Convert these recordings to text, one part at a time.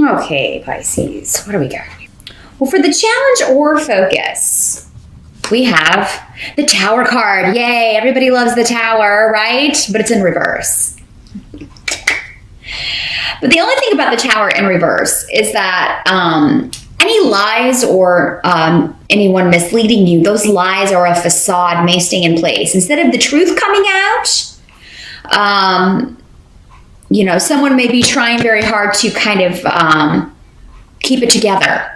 Okay, Pisces, what do we got? Well, for the challenge or focus, we have the Tower card. Yay, everybody loves the Tower, right? But it's in reverse. But the only thing about the Tower in reverse is that any lies or anyone misleading you, those lies are a facade, may stay in place. Instead of the truth coming out, you know, someone may be trying very hard to kind of keep it together.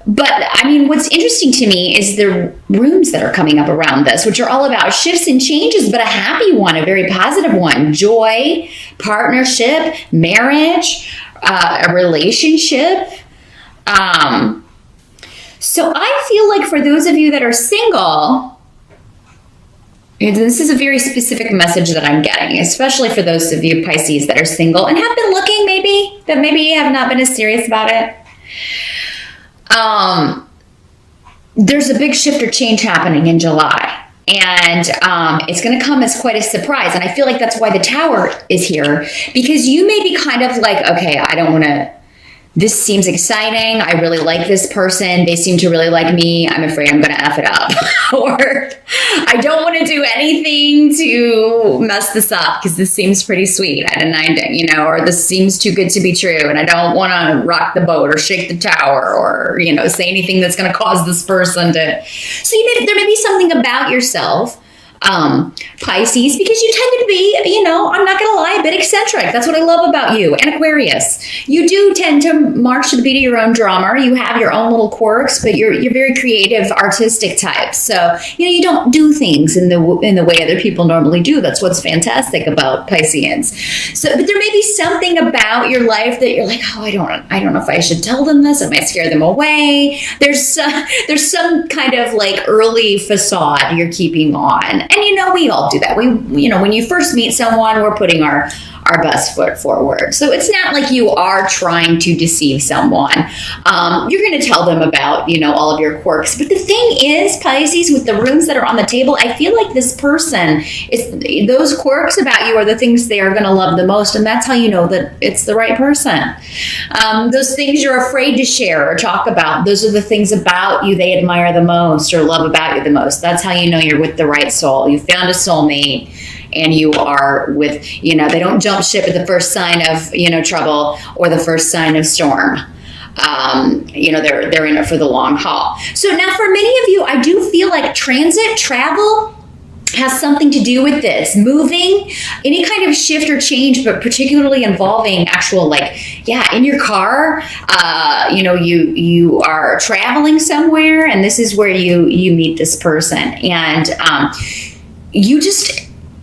But I mean, what's interesting to me is the runes that are coming up around this, which are all about shifts and changes, but a happy one, a very positive one. Joy, partnership, marriage, a relationship. So I feel like for those of you that are single, this is a very specific message that I'm getting, especially for those of you Pisces that are single and have been looking but maybe have not been as serious about it. There's a big shift or change happening in July, and it's going to come as quite a surprise. And I feel like that's why the Tower is here, because you may be kind of like, okay, I don't want to, this seems exciting. I really like this person. They seem to really like me. I'm afraid I'm going to F it up. Or I don't want to do anything to mess this up because this seems pretty sweet. I denied it, you know, or this seems too good to be true. And I don't want to rock the boat or shake the tower or, you know, say anything that's going to cause this person to. So there may be something about yourself, Pisces, because you tend to be, you know, I'm not going to lie, a bit eccentric. That's what I love about you. And Aquarius, you do tend to march to the beat of your own drummer. You have your own little quirks, but you're very creative, artistic type. So, you know, you don't do things in the way other people normally do. That's what's fantastic about Pisceans. So, but there may be something about your life that you're like, oh, I don't know if I should tell them this. I might scare them away. There's some kind of like early facade you're keeping on. And, you know, we all do that. You know, when you first meet someone, we're putting our best foot forward. So it's not like you are trying to deceive someone. You're going to tell them about, you know, all of your quirks. But the thing is, Pisces, with the runes that are on the table, I feel like this person, those quirks about you are the things they are going to love the most. And that's how you know that it's the right person. Those things you're afraid to share or talk about, those are the things about you they admire the most or love about you the most. That's how you know you're with the right soul. You found a soulmate. And you are with, you know, they don't jump ship at the first sign of, you know, trouble or the first sign of storm. You know, they're in it for the long haul. So now for many of you, I do feel like transit, travel has something to do with this. Moving, any kind of shift or change, but particularly involving actual, like, yeah, in your car, you know, you are traveling somewhere and this is where you meet this person. And you just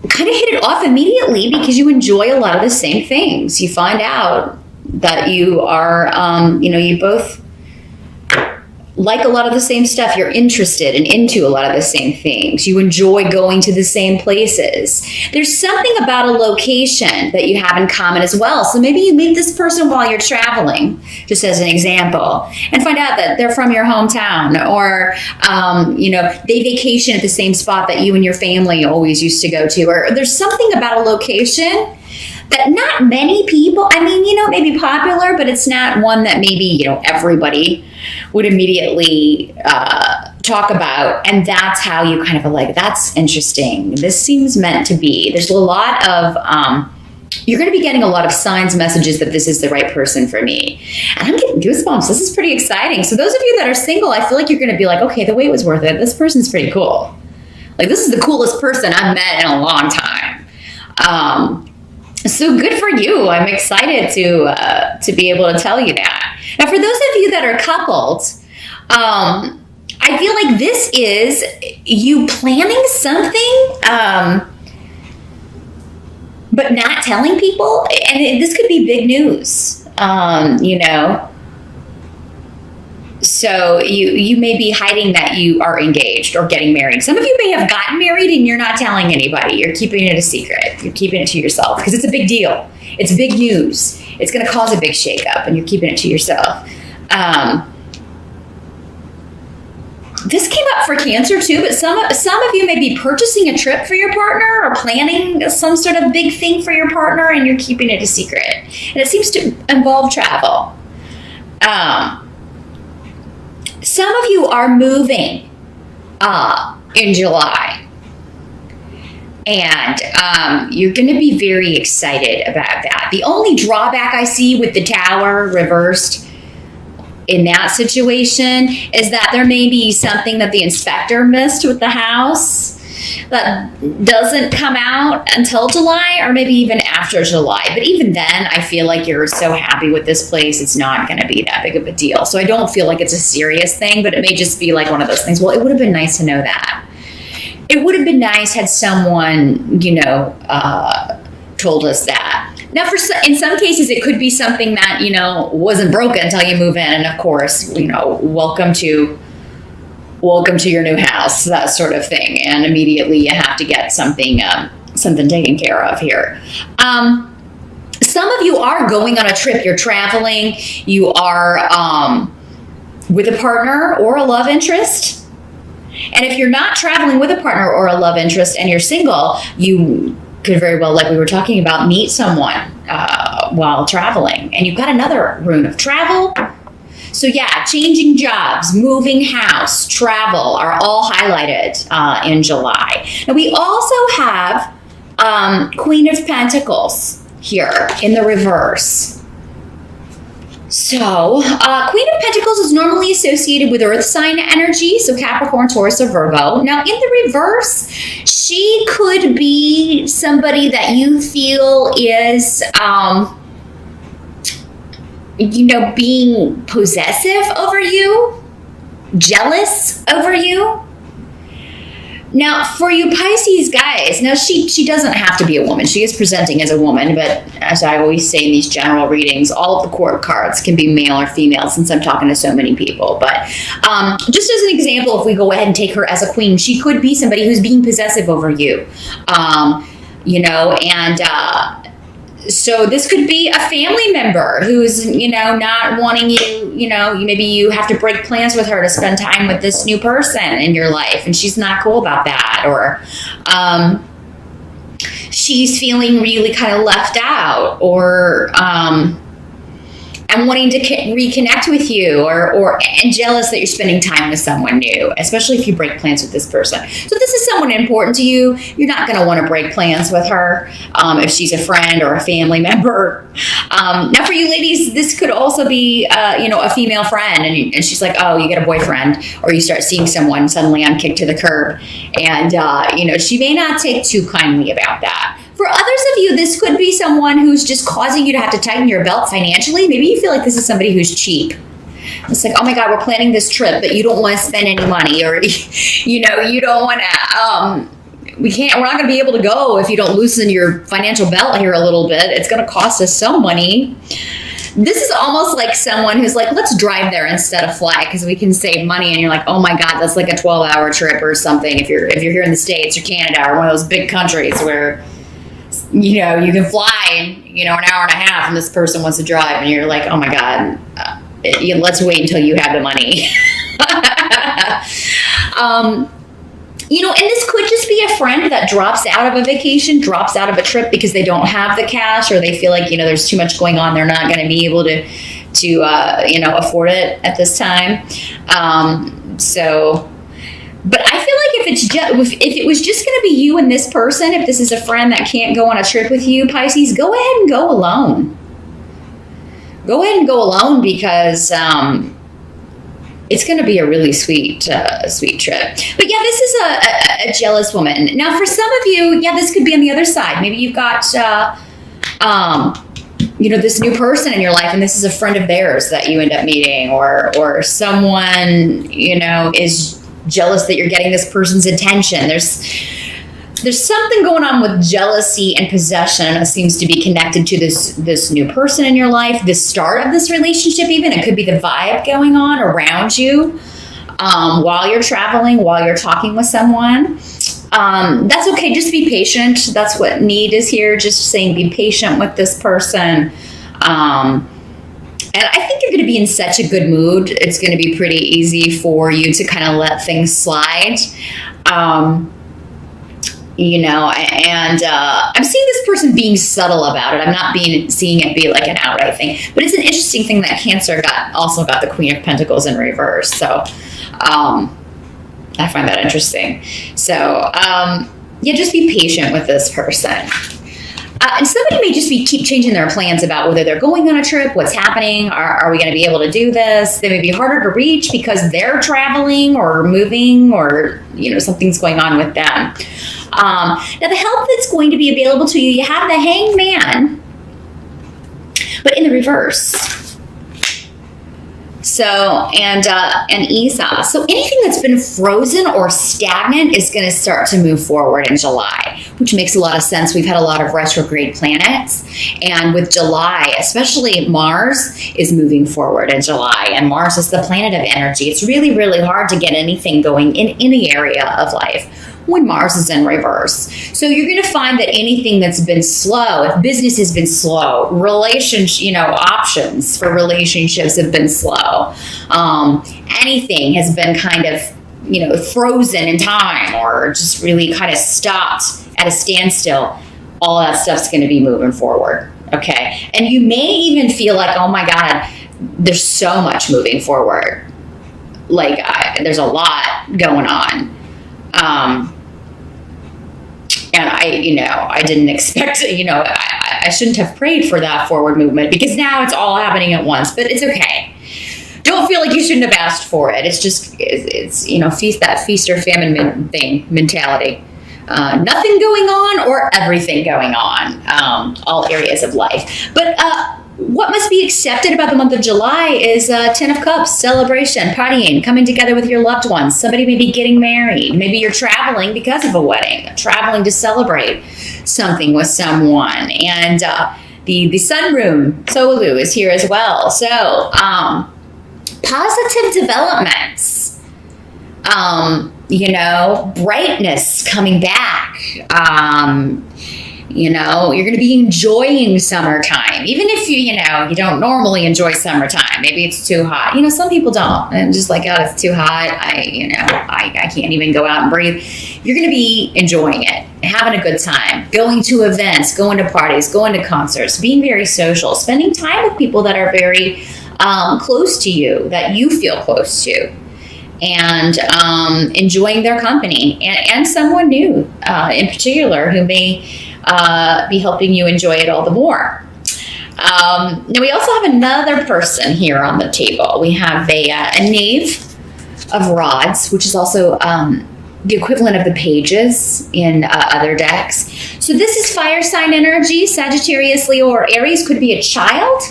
kind of hit it off immediately because you enjoy a lot of the same things. You find out that you are, you know, you both like a lot of the same stuff. You're interested and into a lot of the same things. You enjoy going to the same places. There's something about a location that you have in common as well. So maybe you meet this person while you're traveling, just as an example, and find out that they're from your hometown, or, you know, they vacation at the same spot that you and your family always used to go to, or there's something about a location that not many people, I mean, you know, it may be popular, but it's not one that maybe, you know, everybody would immediately talk about. And that's how you kind of are like, that's interesting. This seems meant to be. There's a lot of, you're going to be getting a lot of signs, messages that this is the right person for me. And I'm getting goosebumps. This is pretty exciting. So those of you that are single, I feel like you're going to be like, okay, the wait was worth it. This person's pretty cool. Like, this is the coolest person I've met in a long time. So good for you. I'm excited to be able to tell you that. Now, for those of you that are coupled, I feel like this is you planning something, but not telling people. And this could be big news, you know. So you may be hiding that you are engaged or getting married. Some of you may have gotten married and you're not telling anybody. You're keeping it a secret. You're keeping it to yourself because it's a big deal. It's big news. It's going to cause a big shakeup and you're keeping it to yourself. This came up for Cancer too, but some of you may be purchasing a trip for your partner or planning some sort of big thing for your partner, and you're keeping it a secret. And it seems to involve travel. Some of you are moving in July. And you're going to be very excited about that. The only drawback I see with the Tower reversed in that situation is that there may be something that the inspector missed with the house that doesn't come out until July, or maybe even after July. But even then, I feel like you're so happy with this place, it's not going to be that big of a deal. So I don't feel like it's a serious thing, but it may just be like one of those things. Well, it would have been nice to know that. It would have been nice had someone, told us that. Now, in some cases, it could be something that, wasn't broken until you move in. And of course, welcome to your new house, that sort of thing. And immediately you have to get something taken care of here. Some of you are going on a trip. You're traveling. You are with a partner or a love interest. And if you're not traveling with a partner or a love interest and you're single, you could very well, like we were talking about, meet someone while traveling. And you've got another rune of travel. So yeah, changing jobs, moving house, travel are all highlighted in July. Now we also have Queen of Pentacles here in the reverse. So, Queen of Pentacles is normally associated with earth sign energy, so Capricorn, Taurus, or Virgo. Now, in the reverse, she could be somebody that you feel is, being possessive over you, jealous over you. Now, for you Pisces guys, now she doesn't have to be a woman. She is presenting as a woman, but as I always say in these general readings, all of the court cards can be male or female since I'm talking to so many people. But just as an example, if we go ahead and take her as a queen, she could be somebody who's being possessive over you, so this could be a family member who's, not wanting you, maybe you have to break plans with her to spend time with this new person in your life, and she's not cool about that. Or she's feeling really kind of left out, or and wanting to reconnect with you, and jealous that you're spending time with someone new, especially if you break plans with this person. So this is someone important to you. You're not going to want to break plans with her if she's a friend or a family member. Now, for you ladies, this could also be, a female friend, and she's like, oh, you get a boyfriend, or you start seeing someone suddenly on kick to the curb, and she may not take too kindly about that. For others of you, this could be someone who's just causing you to have to tighten your belt financially. Maybe you feel like this is somebody who's cheap. It's like, oh my God, we're planning this trip, but you don't want to spend any money, or, you don't want to, we're not going to be able to go if you don't loosen your financial belt here a little bit. It's going to cost us some money. This is almost like someone who's like, let's drive there instead of fly because we can save money. And you're like, oh my God, that's like a 12-hour trip or something. If you're here in the States or Canada or one of those big countries where, you can fly in, an hour and a half, and this person wants to drive, and you're like, oh my God, let's wait until you have the money. And this could just be a friend that drops out of a vacation, drops out of a trip because they don't have the cash, or they feel like, there's too much going on. They're not going to be able to afford it at this time. But I feel like if it was just going to be you and this person, if this is a friend that can't go on a trip with you, Pisces, go ahead and go alone. Go ahead and go alone because it's going to be a really sweet trip. But yeah, this is a jealous woman. Now, for some of you, yeah, this could be on the other side. Maybe you've got, this new person in your life, and this is a friend of theirs that you end up meeting, or someone, is jealous that you're getting this person's attention. There's something going on with jealousy and possession that seems to be connected to this new person in your life, the start of this relationship even. It could be the vibe going on around you while you're traveling, while you're talking with someone. That's okay. Just be patient. That's what need is here. Just saying be patient with this person. And I think you're going to be in such a good mood. It's going to be pretty easy for you to kind of let things slide. You know, and I'm seeing this person being subtle about it. I'm not seeing it be like an outright thing. But it's an interesting thing that Cancer also got the Queen of Pentacles in reverse. So I find that interesting. So yeah, just be patient with this person. And somebody may just keep changing their plans about whether they're going on a trip, what's happening, are we going to be able to do this? They may be harder to reach because they're traveling or moving, or, you know, something's going on with them. Now, the help that's going to be available to you, you have the Hangman, but in the reverse. So, and Esau. So anything that's been frozen or stagnant is going to start to move forward in July, which makes a lot of sense. We've had a lot of retrograde planets, and with July, especially Mars is moving forward in July, and Mars is the planet of energy. It's really, really hard to get anything going in any area of life when Mars is in reverse. So you're going to find that anything that's been slow, if business has been slow, options for relationships have been slow, anything has been kind of, frozen in time or just really kind of stopped at a standstill, all that stuff's going to be moving forward. Okay. And you may even feel like, oh my God, there's so much moving forward. Like there's a lot going on. And I didn't expect, I shouldn't have prayed for that forward movement because now it's all happening at once, but it's okay. Don't feel like you shouldn't have asked for it. It's just, it's feast or famine mentality. Nothing going on or everything going on, all areas of life. But, what must be accepted about the month of July is 10 of Cups, celebration, partying, coming together with your loved ones. Somebody may be getting married. Maybe you're traveling because of a wedding, traveling to celebrate something with someone. And the sun rune, Solu, is here as well. So positive developments, brightness coming back. You're going to be enjoying summertime, even if you don't normally enjoy summertime. Maybe it's too hot. Some people don't. And just like, oh, it's too hot. I can't even go out and breathe. You're going to be enjoying it, having a good time, going to events, going to parties, going to concerts, being very social, spending time with people that are very close to you, that you feel close to, and enjoying their company and someone new in particular who may be helping you enjoy it all the more. Now we also have another person here on the table. We have a Knave of Rods, which is also the equivalent of the Pages in other decks. So this is fire sign energy. Sagittarius, Leo, or Aries could be a child.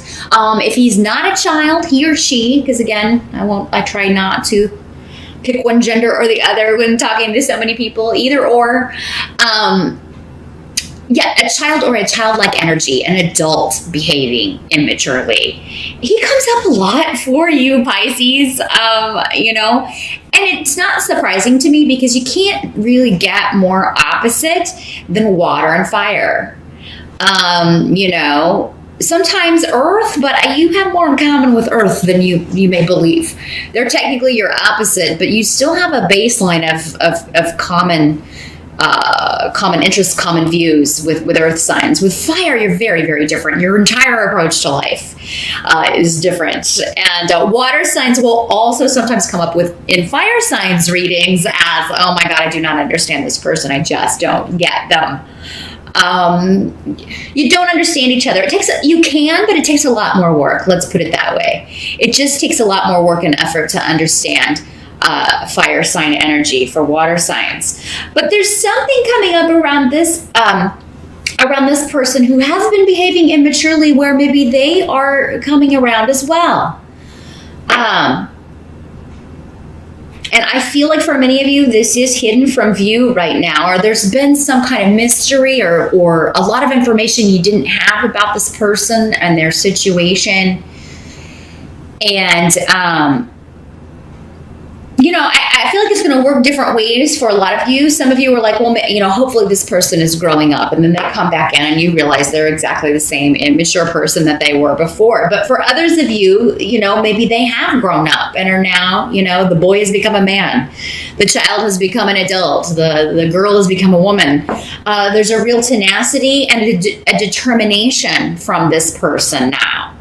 If he's not a child, he or she, because again, I try not to pick one gender or the other when talking to so many people, either or. A child or a childlike energy, an adult behaving immaturely. He comes up a lot for you, Pisces, and it's not surprising to me because you can't really get more opposite than water and fire. Sometimes earth, but you have more in common with earth than you may believe. They're technically your opposite, but you still have a baseline of common interests, common views with earth signs. With fire, you're very, very different. Your entire approach to life is different. And water signs will also sometimes come up in fire signs readings as, oh my God, I do not understand this person. I just don't get them. You don't understand each other. You can, but it takes a lot more work. Let's put it that way. It just takes a lot more work and effort to understand fire sign energy for water signs. But there's something coming up around this person who has been behaving immaturely, where maybe they are coming around as well. And I feel like for many of you, this is hidden from view right now, or there's been some kind of mystery or a lot of information you didn't have about this person and their situation. And, I feel like it's going to work different ways for a lot of you. Some of you are like, well, you know, hopefully this person is growing up, and then they come back in and you realize they're exactly the same immature person that they were before. But for others of you, you know, maybe they have grown up and are now, you know, the boy has become a man, the child has become an adult, the girl has become a woman. There's a real tenacity and a determination from this person now.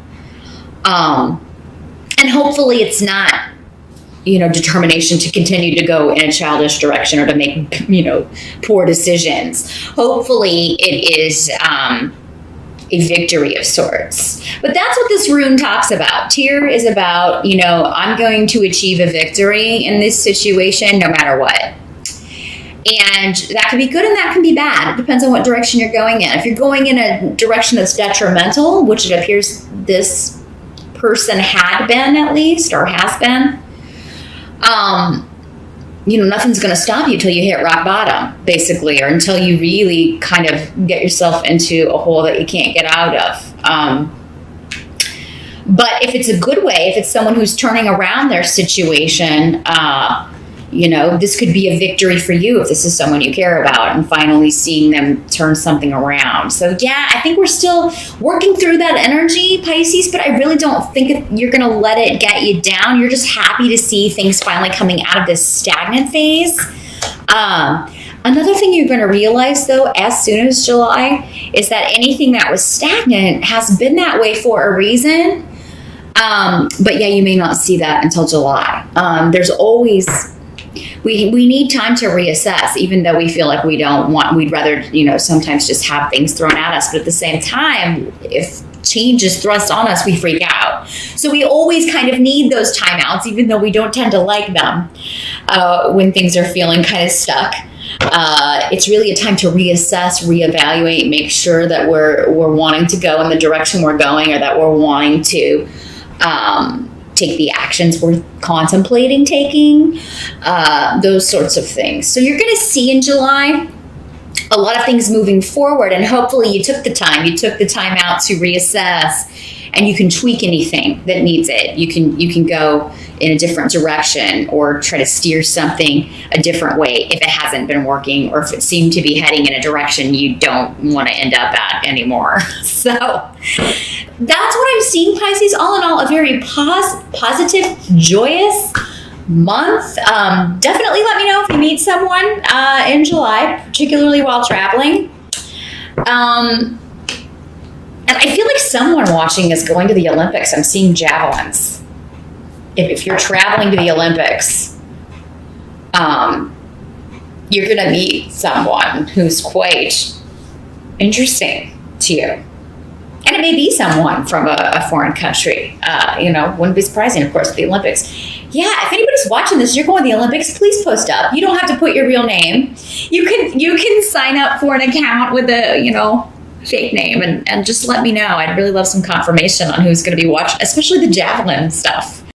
And hopefully it's not, you know, determination to continue to go in a childish direction or to make, you know, poor decisions. Hopefully it is a victory of sorts. But that's what this rune talks about. Tyr is about, you know, I'm going to achieve a victory in this situation no matter what. And that can be good and that can be bad. It depends on what direction you're going in. If you're going in a direction that's detrimental, which it appears this person had been at least, or has been, you know, nothing's going to stop you till you hit rock bottom, basically, or until you really kind of get yourself into a hole that you can't get out of. But if it's a good way, if it's someone who's turning around their situation, you know, this could be a victory for you if this is someone you care about and finally seeing them turn something around. So yeah, I think we're still working through that energy, Pisces, but I really don't think you're going to let it get you down. You're just happy to see things finally coming out of this stagnant phase. Another thing you're going to realize, though, as soon as July, is that anything that was stagnant has been that way for a reason. But yeah, you may not see that until July. There's always... We need time to reassess, even though we feel like we'd rather, you know, sometimes just have things thrown at us. But at the same time, if change is thrust on us, we freak out. So we always kind of need those timeouts, even though we don't tend to like them when things are feeling kind of stuck. It's really a time to reassess, reevaluate, make sure that we're wanting to go in the direction we're going, or that we're wanting to take the actions we're contemplating taking, those sorts of things. So you're going to see in July a lot of things moving forward, and hopefully you took the time out to reassess, and you can tweak anything that needs it. You can go in a different direction or try to steer something a different way if it hasn't been working, or if it seemed to be heading in a direction you don't want to end up at anymore. So that's what I'm seeing, Pisces. All in all, a very positive, joyous month. Definitely let me know if you meet someone in July, particularly while traveling. And I feel like someone watching is going to the Olympics. I'm seeing javelins. If you're traveling to the Olympics, you're going to meet someone who's quite interesting to you. And it may be someone from a foreign country. You know, wouldn't be surprising, of course, with the Olympics. Yeah, if anybody's watching this, you're going to the Olympics, please post up. You don't have to put your real name. You can sign up for an account with a, you know, fake name and just let me know. I'd really love some confirmation on who's going to be watching, especially the javelin stuff.